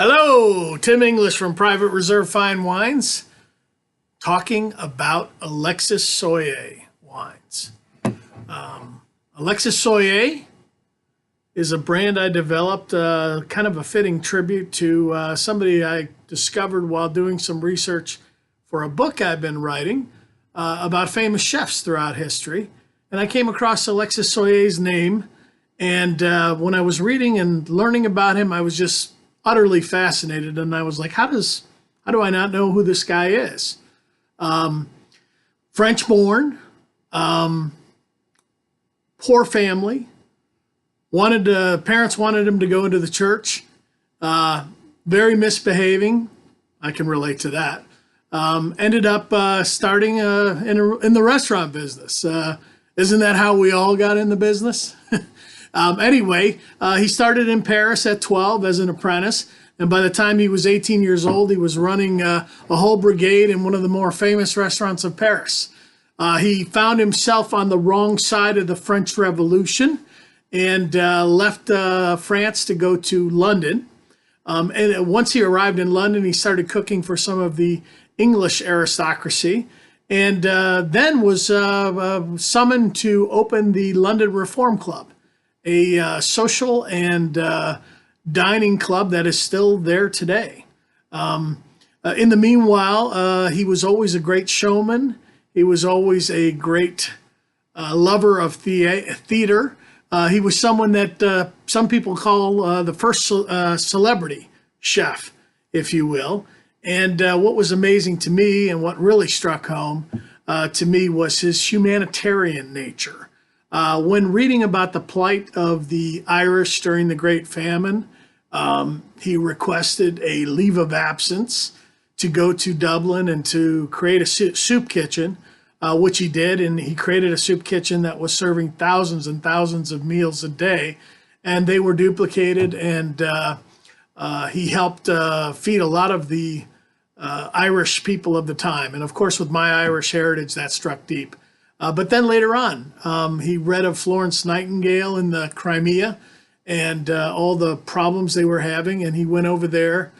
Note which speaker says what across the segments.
Speaker 1: Hello, Tim English from Private Reserve Fine Wines, talking about Alexis Soyer wines. Alexis Soyer is a brand I developed, kind of a fitting tribute to somebody I discovered while doing some research for a book I've been writing about famous chefs throughout history. And I came across Alexis Soyer's name, and when I was reading and learning about him, I was just utterly fascinated, and I was like, how do I not know who this guy is? French born, poor family, parents wanted him to go into the church, very misbehaving. I can relate to that. Ended up starting in the restaurant business. Isn't that how we all got in the business? Anyway, he started in Paris at 12 as an apprentice, and by the time he was 18 years old, he was running a whole brigade in one of the more famous restaurants of Paris. He found himself on the wrong side of the French Revolution and left France to go to London. And once he arrived in London, he started cooking for some of the English aristocracy, and then was summoned to open the London Reform Club, a social and dining club that is still there today. In the meanwhile, he was always a great showman. He was always a great lover of theater. He was someone that some people call the first celebrity chef, if you will. And what was amazing to me and what really struck home to me was his humanitarian nature. When reading about the plight of the Irish during the Great Famine, he requested a leave of absence to go to Dublin and to create a soup kitchen, which he did. And he created a soup kitchen that was serving thousands and thousands of meals a day. And they were duplicated, and he helped feed a lot of the Irish people of the time. And of course, with my Irish heritage, that struck deep. But then later on, he read of Florence Nightingale in the Crimea and all the problems they were having. And he went over there,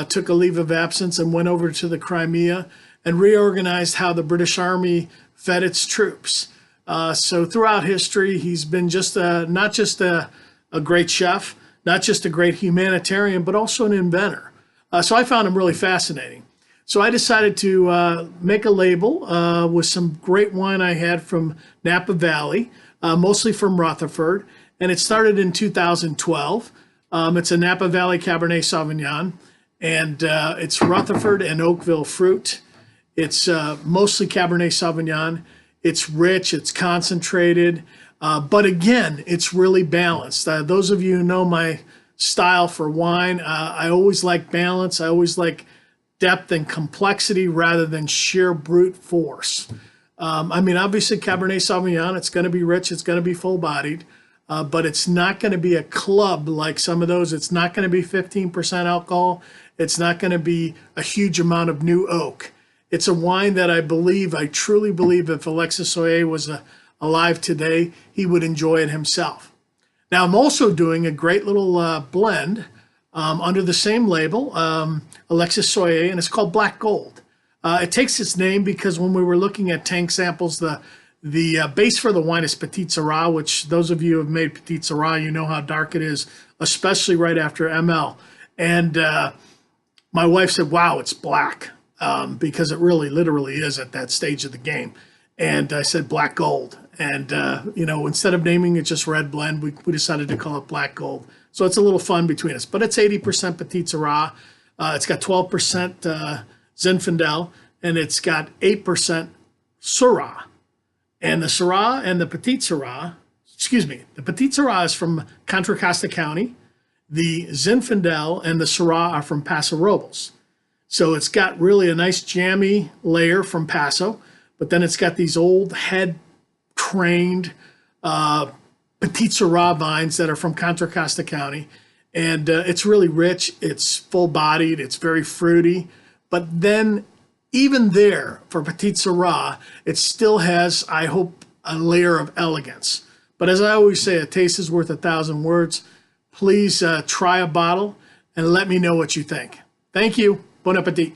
Speaker 1: took a leave of absence, and went over to the Crimea and reorganized how the British Army fed its troops. So throughout history, he's been just not just a great chef, not just a great humanitarian, but also an inventor. So I found him really fascinating. So I decided to make a label with some great wine I had from Napa Valley, mostly from Rutherford. And it started in 2012. It's a Napa Valley Cabernet Sauvignon, and it's Rutherford and Oakville fruit. It's mostly Cabernet Sauvignon. It's rich, it's concentrated, but again, it's really balanced. Those of you who know my style for wine, I always like balance. I always like depth and complexity rather than sheer brute force. I mean, obviously Cabernet Sauvignon, it's going to be rich, it's going to be full-bodied, but it's not going to be a club like some of those. It's not going to be 15% alcohol. It's not going to be a huge amount of new oak. It's a wine that I truly believe if Alexis Soyer was alive today, he would enjoy it himself. Now, I'm also doing a great little blend under the same label, Alexis Soyer, and it's called Black Gold. It takes its name because when we were looking at tank samples, the base for the wine is Petite Sirah, which those of you who have made Petite Sirah, you know how dark it is, especially right after ML. And my wife said, wow, it's black, because it really literally is at that stage of the game. And I said Black Gold. And, instead of naming it just Red Blend, we decided to call it Black Gold. So it's a little fun between us. But it's 80% Petite Sirah. It's got 12% Zinfandel, and it's got 8% Syrah. And the Syrah and the Petite Sirah, the Petite Sirah is from Contra Costa County. The Zinfandel and the Syrah are from Paso Robles. So it's got really a nice jammy layer from Paso, but then it's got these old head-trained Petite Sirah vines that are from Contra Costa County. And it's really rich, it's full-bodied, it's very fruity. But then even there, for Petite Sirah, it still has, I hope, a layer of elegance. But as I always say, a taste is worth 1,000 words. Please try a bottle and let me know what you think. Thank you. Bon appetit.